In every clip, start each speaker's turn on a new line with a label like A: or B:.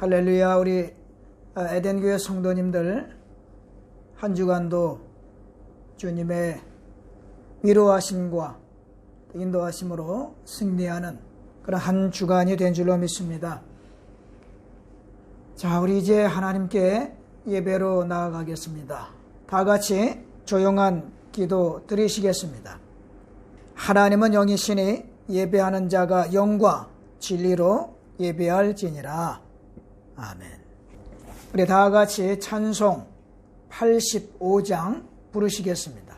A: 할렐루야. 우리 에덴교회 성도님들 한 주간도 주님의 위로하심과 인도하심으로 승리하는 그런 한 주간이 된 줄로 믿습니다. 자, 우리 이제 하나님께 예배로 나아가겠습니다. 다 같이 조용한 기도 드리시겠습니다. 하나님은 영이시니 예배하는 자가 영과 진리로 예배할지니라. 아멘. 우리 다 같이 찬송 85장 부르시겠습니다.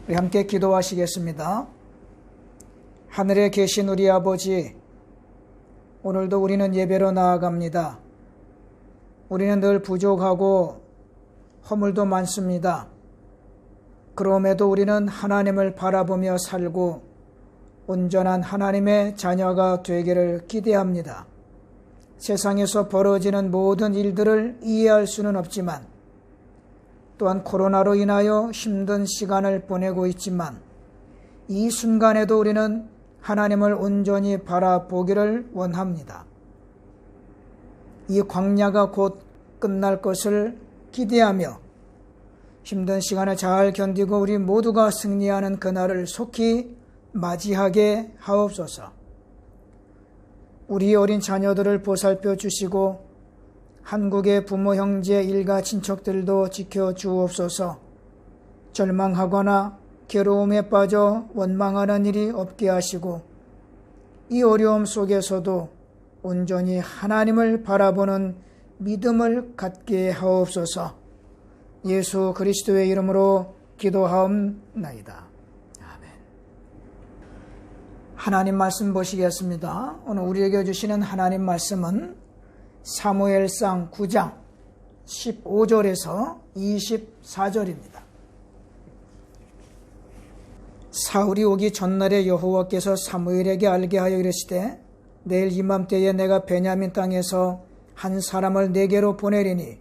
A: 우리 함께 기도하시겠습니다. 하늘에 계신 우리 아버지, 오늘도 우리는 예배로 나아갑니다. 우리는 늘 부족하고 허물도 많습니다. 그럼에도 우리는 하나님을 바라보며 살고 온전한 하나님의 자녀가 되기를 기대합니다. 세상에서 벌어지는 모든 일들을 이해할 수는 없지만 또한 코로나로 인하여 힘든 시간을 보내고 있지만 이 순간에도 우리는 하나님을 온전히 바라보기를 원합니다. 이 광야가 곧 끝날 것을 기대하며 힘든 시간을 잘 견디고 우리 모두가 승리하는 그날을 속히 맞이하게 하옵소서. 우리 어린 자녀들을 보살펴 주시고 한국의 부모, 형제, 일가, 친척들도 지켜주옵소서. 절망하거나 괴로움에 빠져 원망하는 일이 없게 하시고 이 어려움 속에서도 온전히 하나님을 바라보는 믿음을 갖게 하옵소서. 예수 그리스도의 이름으로 기도하옵나이다. 아멘. 하나님 말씀 보시겠습니다. 오늘 우리에게 주시는 하나님 말씀은 사무엘상 9장 15절에서 24절입니다. 사울이 오기 전날에 여호와께서 사무엘에게 알게 하여 이르시되 내일 이맘때에 내가 베냐민 땅에서 한 사람을 내게로 보내리니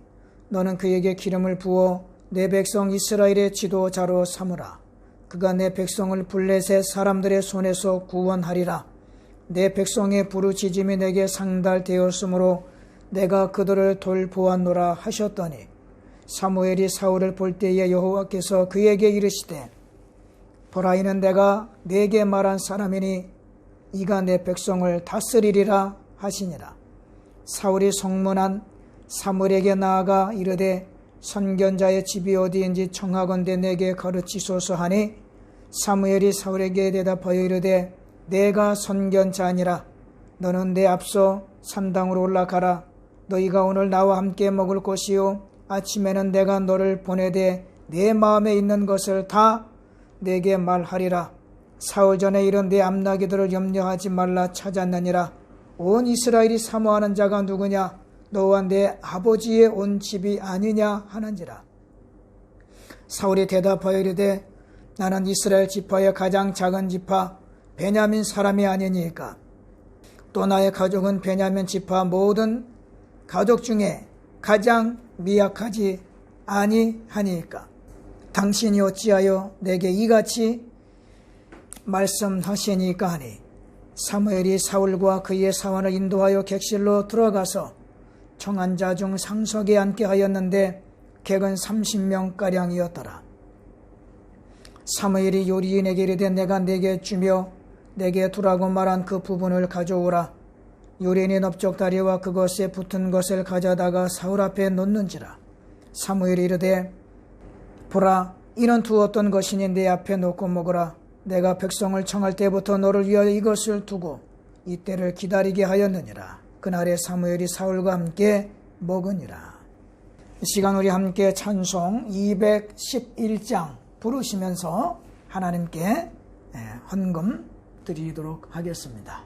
A: 너는 그에게 기름을 부어 내 백성 이스라엘의 지도자로 삼으라. 그가 내 백성을 블레셋 사람들의 손에서 구원하리라. 내 백성의 부르짖음이 내게 상달되었으므로 내가 그들을 돌보았노라 하셨더니 사무엘이 사울을 볼 때에 여호와께서 그에게 이르시되 보라 이는 내가 네게 말한 사람이니 이가 내 백성을 다스리리라 하시니라. 사울이 성문한 사무엘에게 나아가 이르되 선견자의 집이 어디인지 청하건대 내게 가르치소서 하니 사무엘이 사울에게 대답하여 이르되 내가 선견자니라. 너는 내 앞서 산당으로 올라가라. 너희가 오늘 나와 함께 먹을 것이요 아침에는 내가 너를 보내되 내 마음에 있는 것을 다 내게 말하리라. 사흘 전에 이런 내 암나기들을 염려하지 말라 찾았느니라. 온 이스라엘이 사모하는 자가 누구냐? 너와 내 아버지의 온 집이 아니냐 하는지라. 사울이 대답하여 이르되 나는 이스라엘 지파의 가장 작은 지파 베냐민 사람이 아니니까 또 나의 가족은 베냐민 지파 모든 가족 중에 가장 미약하지 아니하니까 당신이 어찌하여 내게 이같이 말씀하시니까 하니 사무엘이 사울과 그의 사원을 인도하여 객실로 들어가서 청한 자 중 상석에 앉게 하였는데 객은 30명가량이었더라. 사무엘이 요리인에게 이르되 내가 내게 주며 내게 두라고 말한 그 부분을 가져오라. 요리인이 넓적다리와 그것에 붙은 것을 가져다가 사울 앞에 놓는지라. 사무엘이 이르되 보라 이는 두었던 것이니 내 앞에 놓고 먹으라. 내가 백성을 청할 때부터 너를 위하여 이것을 두고 이때를 기다리게 하였느니라. 그날에 사무엘이 사울과 함께 먹으니라. 이 시간 우리 함께 찬송 211장 부르시면서 하나님께 헌금 드리도록 하겠습니다.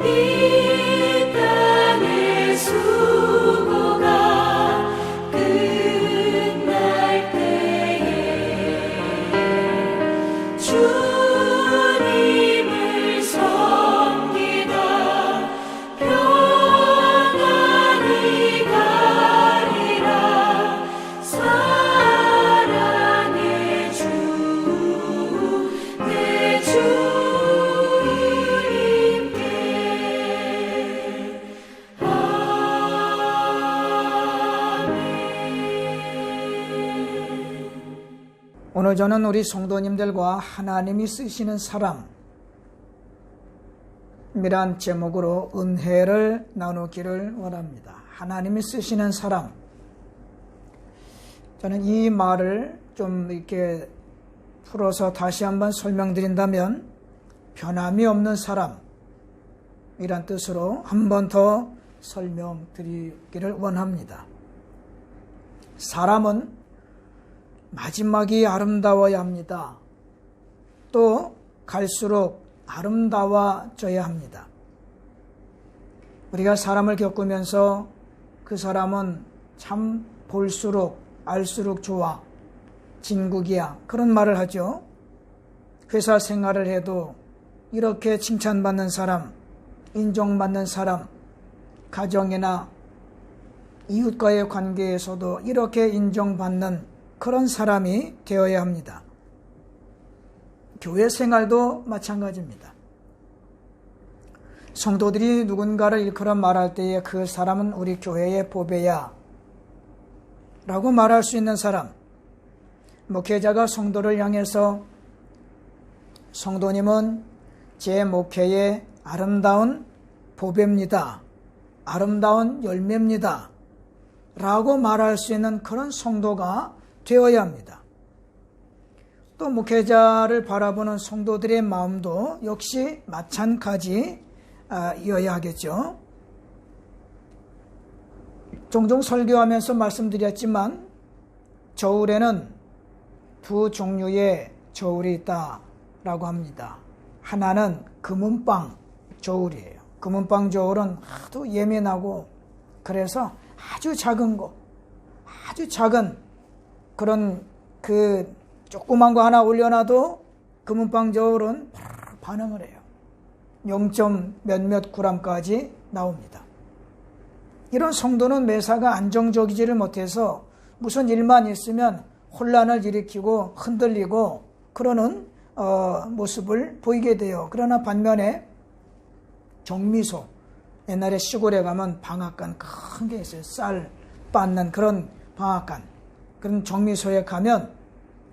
B: 이 땅의 수
A: 오늘 저는 우리 성도님들과 하나님이 쓰시는 사람이란 제목으로 은혜를 나누기를 원합니다. 하나님이 쓰시는 사람. 저는 이 말을 좀 이렇게 풀어서 다시 한번 설명드린다면 변함이 없는 사람이란 뜻으로 한 번 더 설명드리기를 원합니다. 사람은 마지막이 아름다워야 합니다. 또 갈수록 아름다워져야 합니다. 우리가 사람을 겪으면서 그 사람은 참 볼수록 알수록 좋아, 진국이야, 그런 말을 하죠. 회사 생활을 해도 이렇게 칭찬받는 사람, 인정받는 사람, 가정이나 이웃과의 관계에서도 이렇게 인정받는 그런 사람이 되어야 합니다. 교회 생활도 마찬가지입니다. 성도들이 누군가를 일컬어 말할 때에 그 사람은 우리 교회의 보배야 라고 말할 수 있는 사람, 목회자가 성도를 향해서 성도님은 제 목회의 아름다운 보배입니다, 아름다운 열매입니다 라고 말할 수 있는 그런 성도가 되어야 합니다. 또 목회자를 바라보는 성도들의 마음도 역시 마찬가지여야 하겠죠. 종종 설교하면서 말씀드렸지만 저울에는 두 종류의 저울이 있다라고 합니다. 하나는 금은방 저울이에요. 금은방 저울은 아주 예민하고 그래서 아주 작은 거, 아주 작은 그런 그 조그만 거 하나 올려놔도 금은방 저울은 반응을 해요. 0. 몇몇 g까지 나옵니다. 이런 성도는 매사가 안정적이지를 못해서 무슨 일만 있으면 혼란을 일으키고 흔들리고 그러는 모습을 보이게 돼요. 그러나 반면에 정미소, 옛날에 시골에 가면 방앗간 큰 게 있어요. 쌀 빻는 그런 방앗간, 그런 정미소에 가면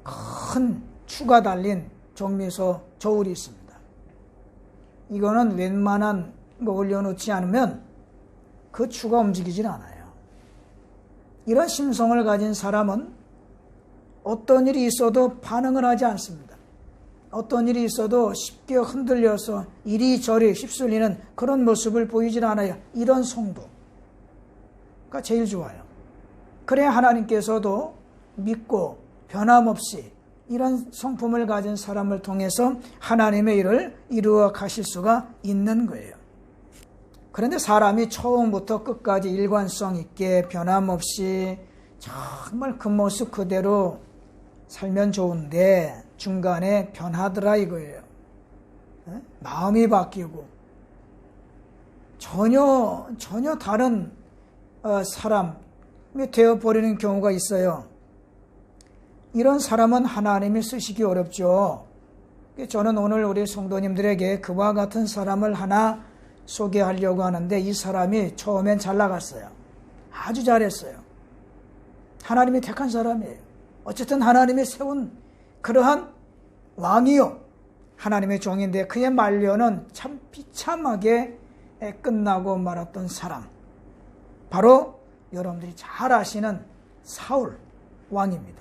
A: 큰 추가 달린 정미소 저울이 있습니다. 이거는 웬만한 거 올려놓지 않으면 그 추가 움직이질 않아요. 이런 심성을 가진 사람은 어떤 일이 있어도 반응을 하지 않습니다. 어떤 일이 있어도 쉽게 흔들려서 이리저리 휩쓸리는 그런 모습을 보이질 않아요. 이런 성도가 제일 좋아요. 그래야 하나님께서도 믿고 변함없이 이런 성품을 가진 사람을 통해서 하나님의 일을 이루어 가실 수가 있는 거예요. 그런데 사람이 처음부터 끝까지 일관성 있게 변함없이 정말 그 모습 그대로 살면 좋은데 중간에 변하더라 이거예요. 마음이 바뀌고 전혀 다른 사람이 되어버리는 경우가 있어요. 이런 사람은 하나님이 쓰시기 어렵죠. 저는 오늘 우리 성도님들에게 그와 같은 사람을 하나 소개하려고 하는데 이 사람이 처음엔 잘 나갔어요. 아주 잘했어요. 하나님이 택한 사람이에요. 어쨌든 하나님이 세운 그러한 왕이요, 하나님의 종인데 그의 말년은 참 비참하게 끝나고 말았던 사람, 바로 여러분들이 잘 아시는 사울 왕입니다.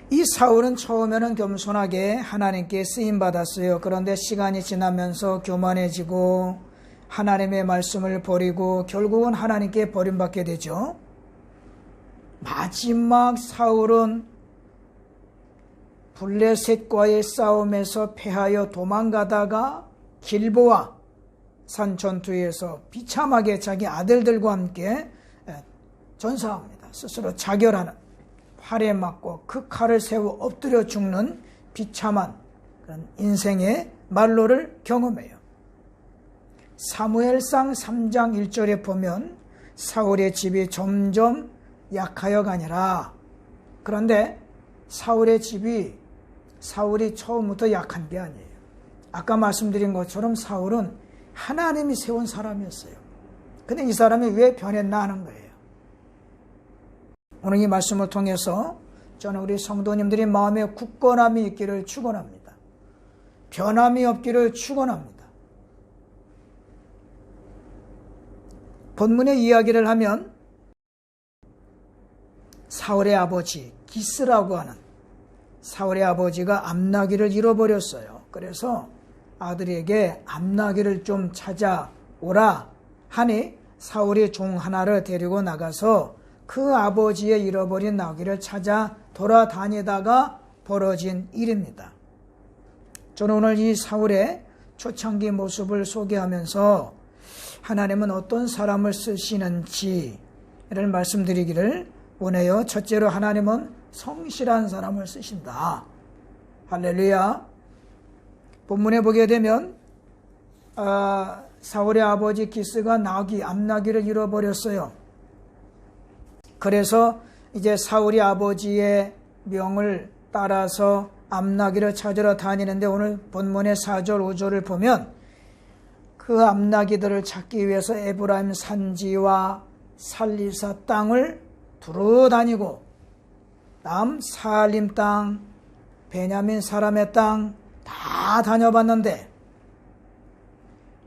A: 이 사울은 처음에는 겸손하게 하나님께 쓰임받았어요. 그런데 시간이 지나면서 교만해지고 하나님의 말씀을 버리고 결국은 하나님께 버림받게 되죠. 마지막 사울은 블레셋과의 싸움에서 패하여 도망가다가 길보아 산 전투에서 비참하게 자기 아들들과 함께 전사합니다. 스스로 자결하는, 활에 맞고 그 칼을 세워 엎드려 죽는 비참한 그런 인생의 말로를 경험해요. 사무엘상 3장 1절에 보면 사울의 집이 점점 약하여 가니라. 그런데 사울의 집이 사울이 처음부터 약한 게 아니에요. 아까 말씀드린 것처럼 사울은 하나님이 세운 사람이었어요. 근데 이 사람이 왜 변했나 하는 거예요. 오늘 이 말씀을 통해서 저는 우리 성도님들이 마음에 굳건함이 있기를 축원합니다. 변함이 없기를 축원합니다. 본문의 이야기를 하면 사울의 아버지 기스라고 하는 사울의 아버지가 암나귀를 잃어버렸어요. 그래서 아들에게 암나귀를 좀 찾아오라 하니 사울이 종 하나를 데리고 나가서 그 아버지의 잃어버린 나귀를 찾아 돌아다니다가 벌어진 일입니다. 저는 오늘 이 사울의 초창기 모습을 소개하면서 하나님은 어떤 사람을 쓰시는지를 말씀드리기를 원해요. 첫째로 하나님은 성실한 사람을 쓰신다. 할렐루야. 본문에 보게 되면 사울의 아버지 기스가 암나귀를 잃어버렸어요. 그래서 이제 사울이 아버지의 명을 따라서 암나귀를 찾으러 다니는데 오늘 본문의 4절 5절을 보면 그 암나귀들을 찾기 위해서 에브라임 산지와 살리사 땅을 두루 다니고 사알림 땅, 베냐민 사람의 땅 다 다녀봤는데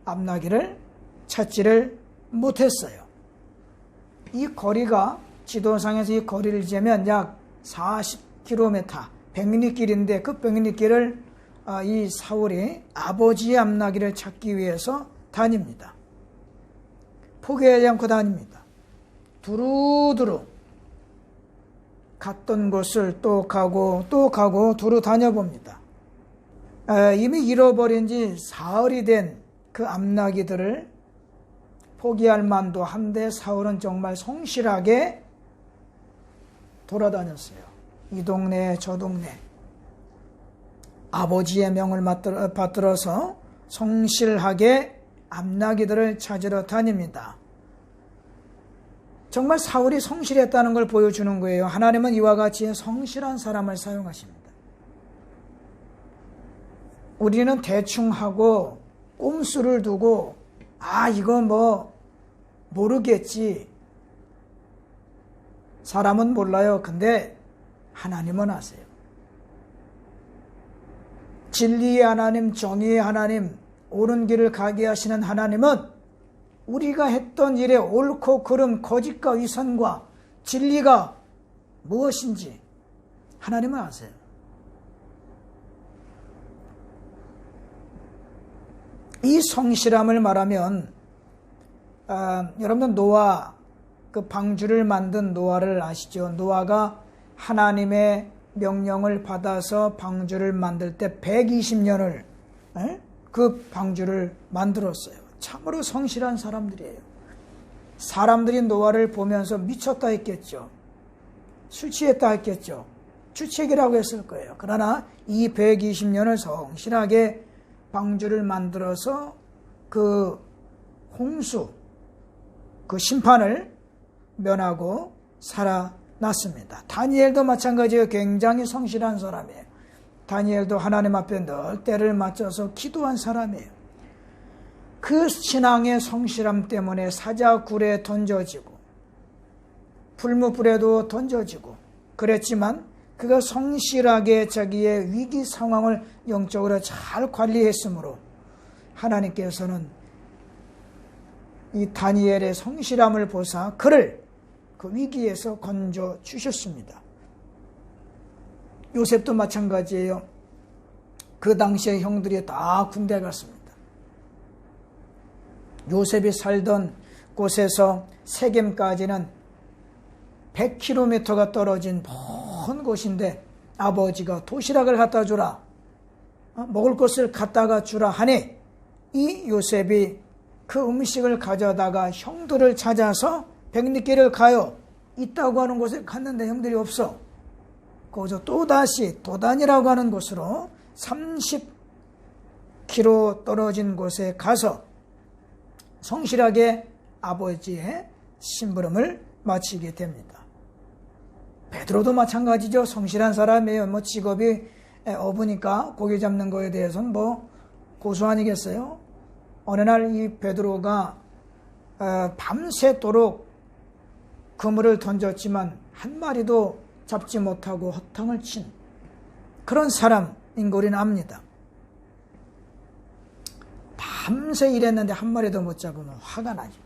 A: 암나귀를 찾지를 못했어요. 이 거리가 지도상에서 이 거리를 재면 약 40km 백리길인데 그 백리길을 이 사울이 아버지의 암나귀를 찾기 위해서 다닙니다. 포기하지 않고 다닙니다. 두루두루 갔던 곳을 또 가고 두루 다녀봅니다. 이미 잃어버린 지 사흘이 된 그 암나귀들을 포기할 만도 한데 사울은 정말 성실하게 돌아다녔어요. 이 동네 저 동네 아버지의 명을 받들어서 성실하게 암나귀들을 찾으러 다닙니다. 정말 사울이 성실했다는 걸 보여주는 거예요. 하나님은 이와 같이 성실한 사람을 사용하십니다. 우리는 대충 하고 꼼수를 두고 이거 모르겠지. 사람은 몰라요. 근데 하나님은 아세요. 진리의 하나님, 정의의 하나님, 옳은 길을 가게 하시는 하나님은 우리가 했던 일의 옳고 그름, 거짓과 위선과 진리가 무엇인지 하나님은 아세요. 이 성실함을 말하면 여러분들 노아, 그 방주를 만든 노아를 아시죠? 노아가 하나님의 명령을 받아서 방주를 만들 때 120년을 그 방주를 만들었어요. 참으로 성실한 사람들이에요. 사람들이 노아를 보면서 미쳤다 했겠죠. 술 취했다 했겠죠. 주책이라고 했을 거예요. 그러나 이 120년을 성실하게 방주를 만들어서 그 홍수, 그 심판을 면하고 살아났습니다. 다니엘도 마찬가지예요. 굉장히 성실한 사람이에요. 다니엘도 하나님 앞에 늘 때를 맞춰서 기도한 사람이에요. 그 신앙의 성실함 때문에 사자굴에 던져지고 풀무불에도 던져지고 그랬지만 그가 성실하게 자기의 위기 상황을 영적으로 잘 관리했으므로 하나님께서는 이 다니엘의 성실함을 보사 그를 그 위기에서 건져 주셨습니다. 요셉도 마찬가지예요. 그 당시에 형들이 다 군대 갔습니다. 요셉이 살던 곳에서 세겜까지는 100km가 떨어진 먼 곳인데 아버지가 도시락을 갖다 주라, 먹을 것을 갖다가 주라 하니 이 요셉이 그 음식을 가져다가 형들을 찾아서 백리길을 가요. 있다고 하는 곳에 갔는데 형들이 없어. 거기서 또다시 도단이라고 하는 곳으로 30km 떨어진 곳에 가서 성실하게 아버지의 심부름을 마치게 됩니다. 베드로도 마찬가지죠. 성실한 사람이에요. 직업이 어부니까 고기 잡는 거에 대해서는 고수 아니겠어요? 어느 날 이 베드로가 밤새도록 그물을 던졌지만 한 마리도 잡지 못하고 허탕을 친 그런 사람인 거 우리는 압니다. 밤새 일했는데 한 마리도 못 잡으면 화가 나죠.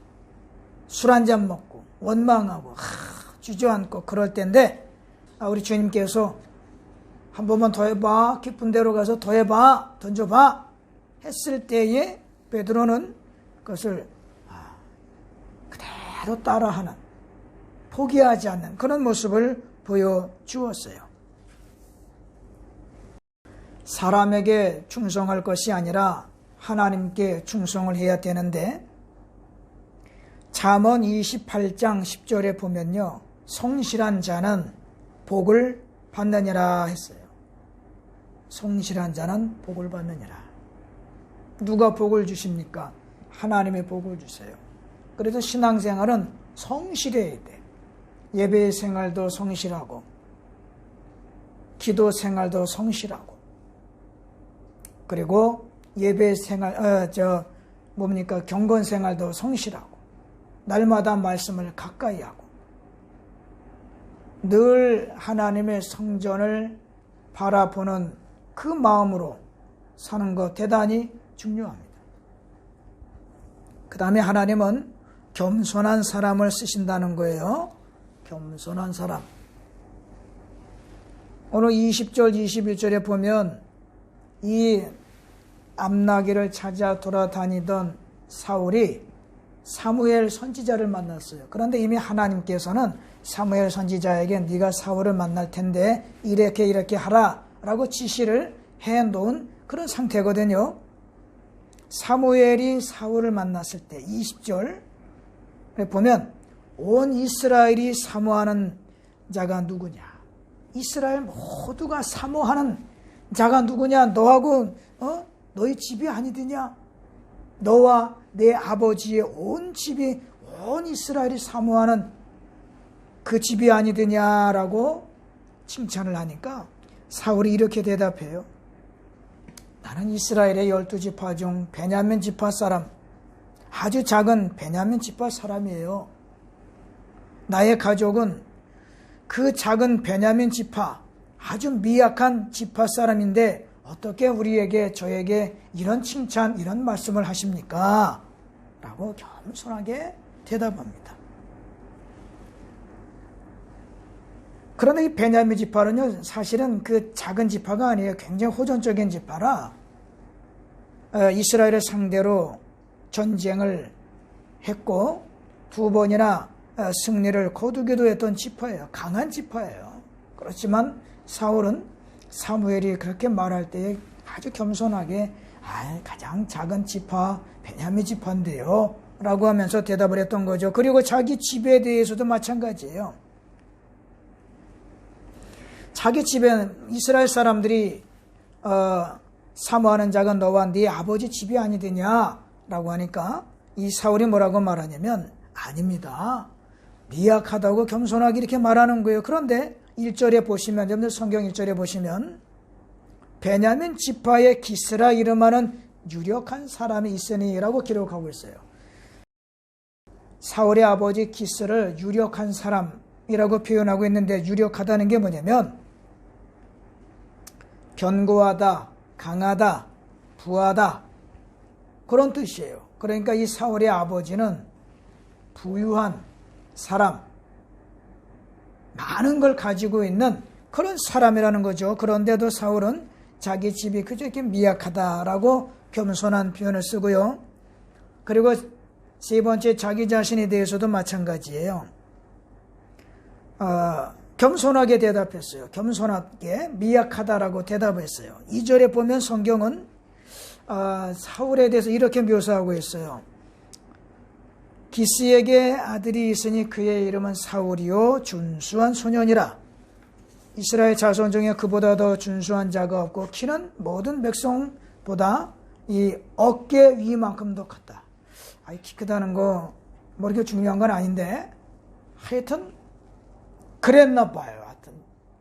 A: 술 한잔 먹고 원망하고 주저앉고 그럴 때인데 우리 주님께서 한 번만 더 해봐, 깊은 데로 가서 더 해봐, 던져봐 했을 때에 베드로는 그것을 그대로 따라하는, 포기하지 않는 그런 모습을 보여주었어요. 사람에게 충성할 것이 아니라 하나님께 충성을 해야 되는데, 잠언 28장 10절에 보면요, 성실한 자는 복을 받느니라 했어요. 성실한 자는 복을 받느니라. 누가 복을 주십니까? 하나님의 복을 주세요. 그래서 신앙생활은 성실해야 돼. 예배 생활도 성실하고, 기도 생활도 성실하고, 그리고 예배 생활, 경건 생활도 성실하고, 날마다 말씀을 가까이 하고, 늘 하나님의 성전을 바라보는 그 마음으로 사는 것 대단히 중요합니다. 그 다음에 하나님은 겸손한 사람을 쓰신다는 거예요. 겸손한 사람. 오늘 20절, 21절에 보면 이 암나기를 찾아 돌아다니던 사울이 사무엘 선지자를 만났어요. 그런데 이미 하나님께서는 사무엘 선지자에게 네가 사울을 만날 텐데 이렇게 하라 라고 지시를 해놓은 그런 상태거든요. 사무엘이 사울을 만났을 때 20절에 보면 온 이스라엘이 사모하는 자가 누구냐? 이스라엘 모두가 사모하는 자가 누구냐? 너하고 너희 집이 아니더냐? 너와 내 아버지의 온 집이, 온 이스라엘이 사모하는 그 집이 아니더냐라고 칭찬을 하니까 사울이 이렇게 대답해요. 나는 이스라엘의 12지파 중 베냐민 지파 사람, 아주 작은 베냐민 지파 사람이에요. 나의 가족은 그 작은 베냐민 지파, 아주 미약한 지파 사람인데 어떻게 저에게 이런 칭찬, 이런 말씀을 하십니까? 라고 겸손하게 대답합니다. 그런데 이 베냐민 지파는요, 사실은 그 작은 지파가 아니에요. 굉장히 호전적인 지파라 이스라엘을 상대로 전쟁을 했고 2번이나 승리를 거두기도 했던 지파예요. 강한 지파예요. 그렇지만 사울은 사무엘이 그렇게 말할 때 아주 겸손하게 가장 작은 지파 베냐민 지파인데요 라고 하면서 대답을 했던 거죠. 그리고 자기 집에 대해서도 마찬가지예요. 자기 집에 이스라엘 사람들이 사모하는 자가 너와 네 아버지 집이 아니더냐 라고 하니까 이 사울이 뭐라고 말하냐면 아닙니다. 미약하다고 겸손하게 이렇게 말하는 거예요. 그런데 1절에 보시면, 여러분들 성경 1절에 보시면 베냐민 지파의 기스라 이름하는 유력한 사람이 있으니 라고 기록하고 있어요. 사울의 아버지 기스를 유력한 사람이라고 표현하고 있는데, 유력하다는 게 뭐냐면 견고하다, 강하다, 부하다 그런 뜻이에요. 그러니까 이 사울의 아버지는 부유한 사람, 많은 걸 가지고 있는 그런 사람이라는 거죠. 그런데도 사울은 자기 집이 그저 이렇게 미약하다라고 겸손한 표현을 쓰고요. 그리고 세 번째, 자기 자신에 대해서도 마찬가지예요. 겸손하게 대답했어요. 겸손하게 미약하다라고 대답했어요. 2절에 보면 성경은 사울에 대해서 이렇게 묘사하고 있어요. 기스에게 아들이 있으니 그의 이름은 사울이요 준수한 소년이라. 이스라엘 자손 중에 그보다 더 준수한 자가 없고 키는 모든 백성보다 이 어깨 위만큼 더 컸다. 키 크다는 거 뭐 이렇게 중요한 건 아닌데 하여튼 그랬나 봐요. 하여튼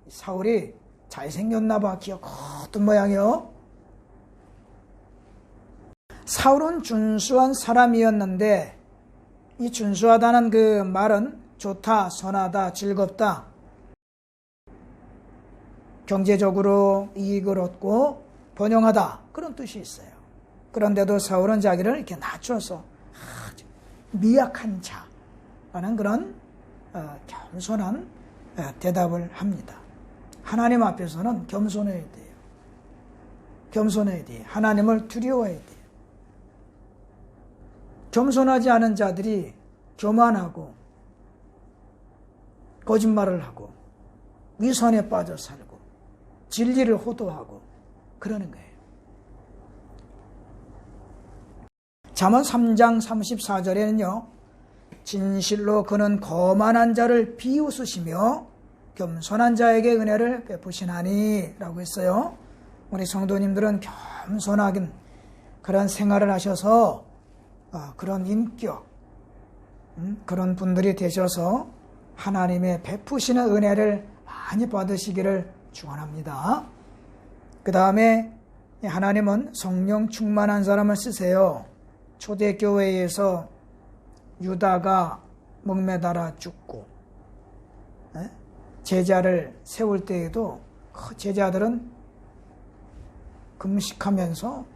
A: 사울이 잘생겼나 봐. 키가 컸던 모양이요. 사울은 준수한 사람이었는데 이 준수하다는 그 말은 좋다, 선하다, 즐겁다 경제적으로 이익을 얻고 번영하다, 그런 뜻이 있어요. 그런데도 사울은 자기를 이렇게 낮춰서 미약한 자라는 그런 겸손한 대답을 합니다. 하나님 앞에서는 겸손해야 돼요. 겸손해야 돼요. 하나님을 두려워해야 돼요. 겸손하지 않은 자들이 교만하고 거짓말을 하고 위선에 빠져 살고 진리를 호도하고 그러는 거예요. 잠언 3장 34절에는요. 진실로 그는 거만한 자를 비웃으시며 겸손한 자에게 은혜를 베푸시나니 라고 했어요. 우리 성도님들은 겸손하게 그런 생활을 하셔서 그런 인격, 그런 분들이 되셔서 하나님의 베푸시는 은혜를 많이 받으시기를 축원합니다. 그 다음에 하나님은 성령 충만한 사람을 쓰세요. 초대교회에서 유다가 목매달아 죽고 제자를 세울 때에도 제자들은 금식하면서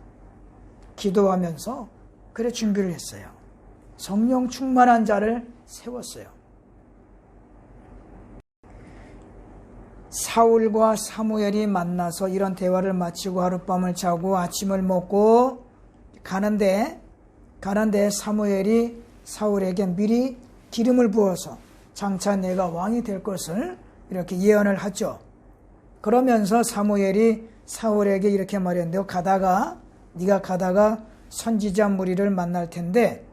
A: 기도하면서 그래 준비를 했어요. 성령 충만한 자를 세웠어요. 사울과 사무엘이 만나서 이런 대화를 마치고 하룻밤을 자고 아침을 먹고 가는데 사무엘이 사울에게 미리 기름을 부어서 장차 내가 왕이 될 것을 이렇게 예언을 하죠. 그러면서 사무엘이 사울에게 이렇게 말했는데요. 네가 가다가 선지자 무리를 만날 텐데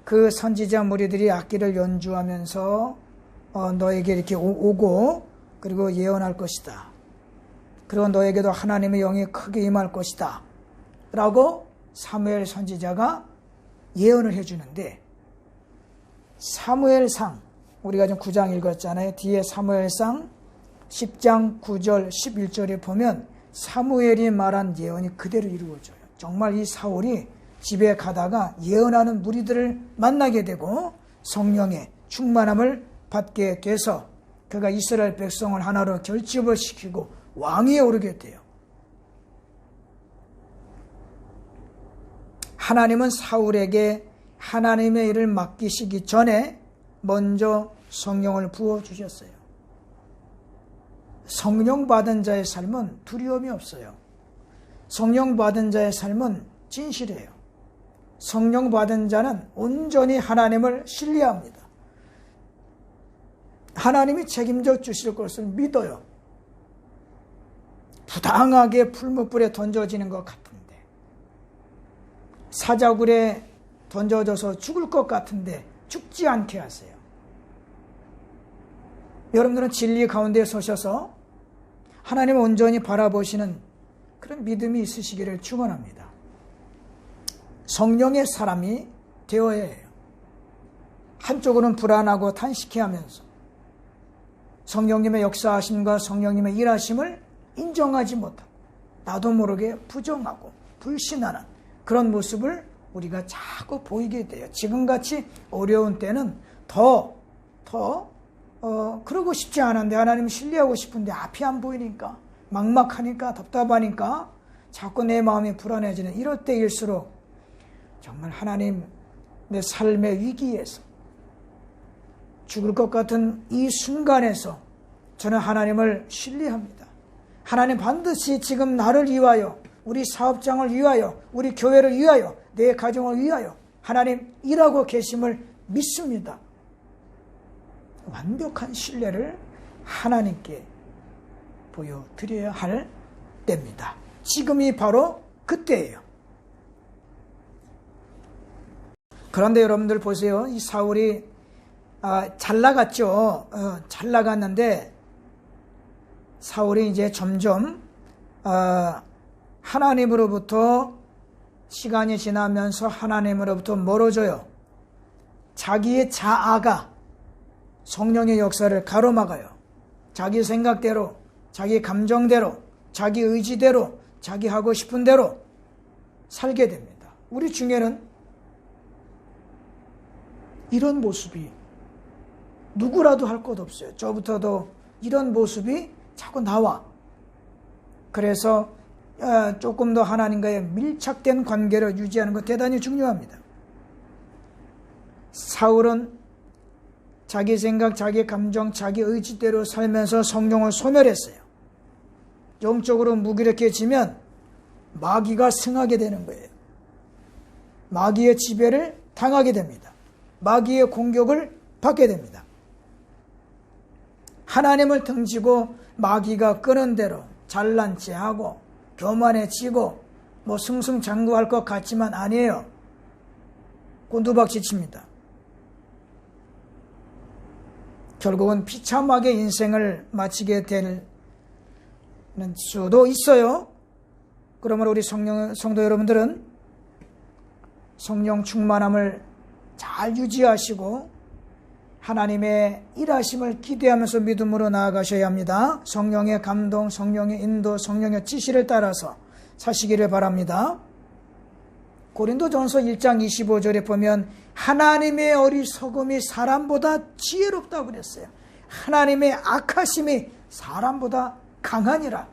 A: 그 선지자 무리들이 악기를 연주하면서 너에게 이렇게 오고 그리고 예언할 것이다. 그리고 너에게도 하나님의 영이 크게 임할 것이다. 라고 사무엘 선지자가 예언을 해주는데 사무엘상 우리가 지금 9장 읽었잖아요. 뒤에 사무엘상 10장 9절 11절에 보면 사무엘이 말한 예언이 그대로 이루어져요. 정말 이 사울이 집에 가다가 예언하는 무리들을 만나게 되고 성령의 충만함을 받게 돼서 그가 이스라엘 백성을 하나로 결집을 시키고 왕위에 오르게 돼요. 하나님은 사울에게 하나님의 일을 맡기시기 전에 먼저 성령을 부어주셨어요. 성령 받은 자의 삶은 두려움이 없어요. 성령 받은 자의 삶은 진실해요. 성령 받은 자는 온전히 하나님을 신뢰합니다. 하나님이 책임져 주실 것을 믿어요. 부당하게 풀무불에 던져지는 것 같은데, 사자굴에 던져져서 죽을 것 같은데 죽지 않게 하세요. 여러분들은 진리 가운데 서셔서 하나님을 온전히 바라보시는 그런 믿음이 있으시기를 축원합니다. 성령의 사람이 되어야 해요. 한쪽으로는 불안하고 탄식해하면서 성령님의 역사하심과 성령님의 일하심을 인정하지 못하고 나도 모르게 부정하고 불신하는 그런 모습을 우리가 자꾸 보이게 돼요. 지금같이 어려운 때는 더 그러고 싶지 않은데 하나님 신뢰하고 싶은데 앞이 안 보이니까 막막하니까 답답하니까 자꾸 내 마음이 불안해지는 이럴 때일수록 정말 하나님 내 삶의 위기에서 죽을 것 같은 이 순간에서 저는 하나님을 신뢰합니다. 하나님 반드시 지금 나를 위하여 우리 사업장을 위하여 우리 교회를 위하여 내 가정을 위하여 하나님 일하고 계심을 믿습니다. 완벽한 신뢰를 하나님께 보여드려야 할 때입니다. 지금이 바로 그때예요. 그런데 여러분들 보세요. 이 사울이 잘 나갔죠. 잘 나갔는데 사울이 이제 점점 하나님으로부터 시간이 지나면서 하나님으로부터 멀어져요. 자기의 자아가 성령의 역사를 가로막아요. 자기 생각대로, 자기 감정대로, 자기 의지대로, 자기 하고 싶은 대로 살게 됩니다. 우리 중에는 이런 모습이 누구라도 할 것 없어요. 저부터도 이런 모습이 자꾸 나와. 그래서 조금 더 하나님과의 밀착된 관계를 유지하는 것 대단히 중요합니다. 사울은 자기 생각, 자기 감정, 자기 의지대로 살면서 성령을 소멸했어요. 영적으로 무기력해지면 마귀가 승하게 되는 거예요. 마귀의 지배를 당하게 됩니다. 마귀의 공격을 받게 됩니다. 하나님을 등지고 마귀가 끄는 대로 잘난 체하고 교만해지고 승승장구할 것 같지만 아니에요. 곤두박질칩니다. 결국은 비참하게 인생을 마치게 될 수도 있어요. 그러므로 우리 성도 여러분들은 성령 충만함을 잘 유지하시고 하나님의 일하심을 기대하면서 믿음으로 나아가셔야 합니다. 성령의 감동, 성령의 인도, 성령의 지시를 따라서 사시기를 바랍니다. 고린도전서 1장 25절에 보면 하나님의 어리석음이 사람보다 지혜롭다고 그랬어요. 하나님의 악하심이 사람보다 강하니라.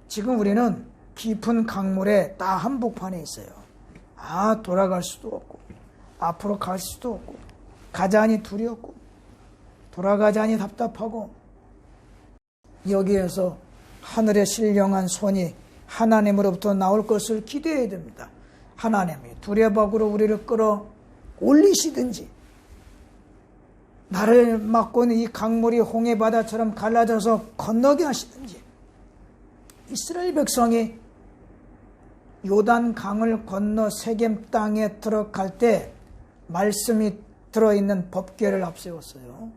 A: 지금 우리는 깊은 강물에 딱 한복판에 있어요. 돌아갈 수도 없고 앞으로 갈 수도 없고 가자니 두렵고 돌아가자니 답답하고 여기에서 하늘의 신령한 손이 하나님으로부터 나올 것을 기대해야 됩니다. 하나님이 두레박으로 우리를 끌어 올리시든지 나를 막고 있는 이 강물이 홍해바다처럼 갈라져서 건너게 하시든지 이스라엘 백성이 요단강을 건너 세겜 땅에 들어갈 때 말씀이 들어있는 법궤를 앞세웠어요.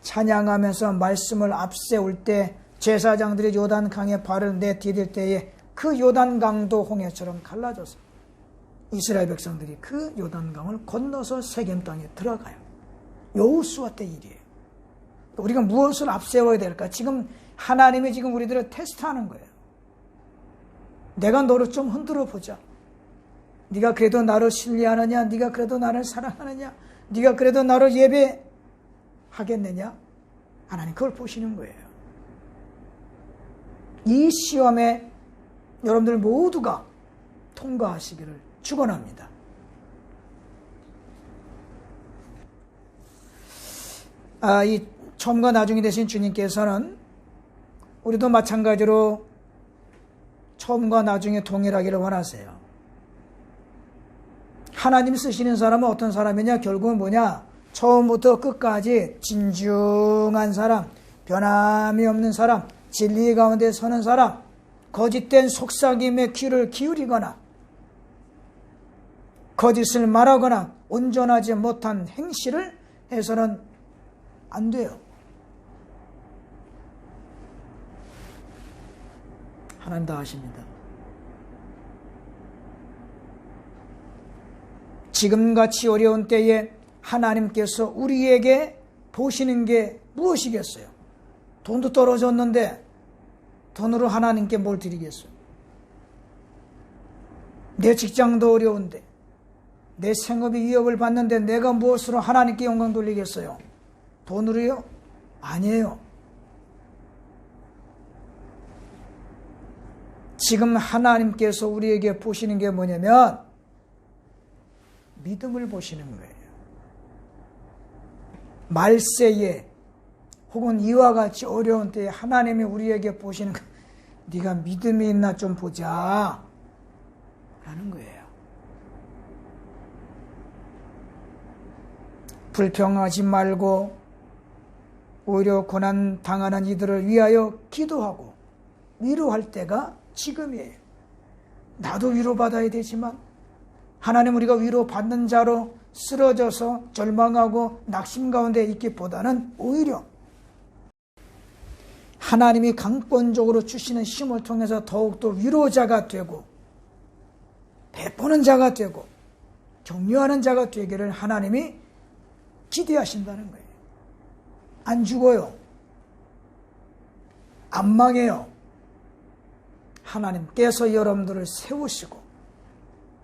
A: 찬양하면서 말씀을 앞세울 때 제사장들이 요단강에 발을 내디딜 때에 그 요단강도 홍해처럼 갈라져서 이스라엘 백성들이 그 요단강을 건너서 세겜 땅에 들어가요. 여호수아 때 일이에요. 우리가 무엇을 앞세워야 될까? 지금 하나님이 지금 우리들을 테스트하는 거예요. 내가 너를 좀 흔들어 보자. 네가 그래도 나를 신뢰하느냐? 네가 그래도 나를 사랑하느냐? 네가 그래도 나를 예배하겠느냐? 하나님 그걸 보시는 거예요. 이 시험에 여러분들 모두가 통과하시기를 축원합니다. 이 처음과 나중이 되신 주님께서는 우리도 마찬가지로 처음과 나중에 동일하기를 원하세요. 하나님 쓰시는 사람은 어떤 사람이냐? 결국은 뭐냐? 처음부터 끝까지 진중한 사람, 변함이 없는 사람, 진리 가운데 서는 사람, 거짓된 속삭임에 귀를 기울이거나 거짓을 말하거나 온전하지 못한 행실을 해서는 안 돼요. 하나님 다 아십니다. 지금같이 어려운 때에 하나님께서 우리에게 보시는 게 무엇이겠어요? 돈도 떨어졌는데 돈으로 하나님께 뭘 드리겠어요? 내 직장도 어려운데 내 생업이 위협을 받는데 내가 무엇으로 하나님께 영광 돌리겠어요? 돈으로요? 아니에요. 지금 하나님께서 우리에게 보시는 게 뭐냐면 믿음을 보시는 거예요. 말세에 혹은 이와 같이 어려운 때에 하나님이 우리에게 보시는 거, 네가 믿음이 있나 좀 보자 라는 거예요. 불평하지 말고 오히려 고난 당하는 이들을 위하여 기도하고 위로할 때가 지금이에요. 나도 위로받아야 되지만 하나님 우리가 위로받는 자로 쓰러져서 절망하고 낙심 가운데 있기보다는 오히려 하나님이 강권적으로 주시는 힘을 통해서 더욱더 위로자가 되고 베푸는 자가 되고 격려하는 자가 되기를 하나님이 기대하신다는 거예요. 안 죽어요. 안 망해요. 하나님께서 여러분들을 세우시고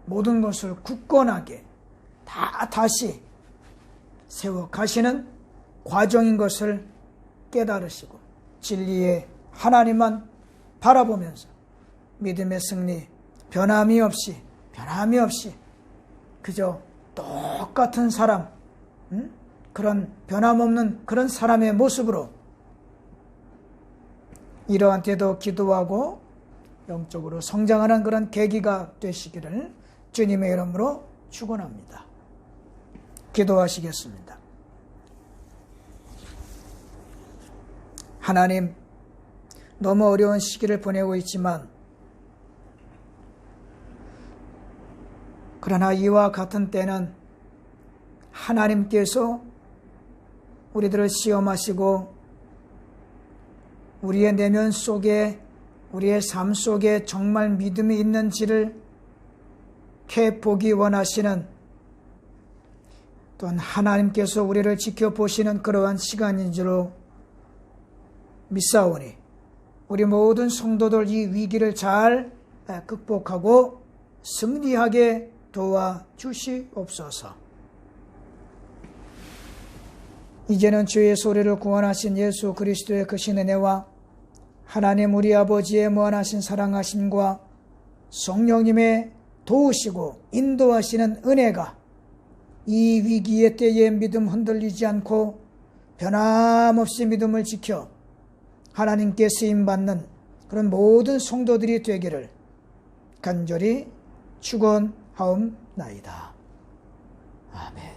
A: 모든 것을 굳건하게 다시 세워 가시는 과정인 것을 깨달으시고 진리의 하나님만 바라보면서 믿음의 승리, 변함이 없이 그저 똑같은 사람, 그런 변함없는 그런 사람의 모습으로 이러한 때도 기도하고 영적으로 성장하는 그런 계기가 되시기를 주님의 이름으로 축원합니다. 기도하시겠습니다. 하나님, 너무 어려운 시기를 보내고 있지만 그러나 이와 같은 때는 하나님께서 우리들을 시험하시고 우리의 내면 속에, 우리의 삶 속에 정말 믿음이 있는지를 캐보기 원하시는, 또한 하나님께서 우리를 지켜보시는 그러한 시간인 줄로 믿사오니 우리 모든 성도들 이 위기를 잘 극복하고 승리하게 도와주시옵소서. 이제는 주의 소리를 구원하신 예수 그리스도의 크신 은혜와 하나님 우리 아버지의 무한하신 사랑하심과 성령님의 도우시고 인도하시는 은혜가 이 위기의 때에 믿음 흔들리지 않고 변함없이 믿음을 지켜 하나님께 쓰임받는 그런 모든 성도들이 되기를 간절히 축원하옵나이다. 아멘.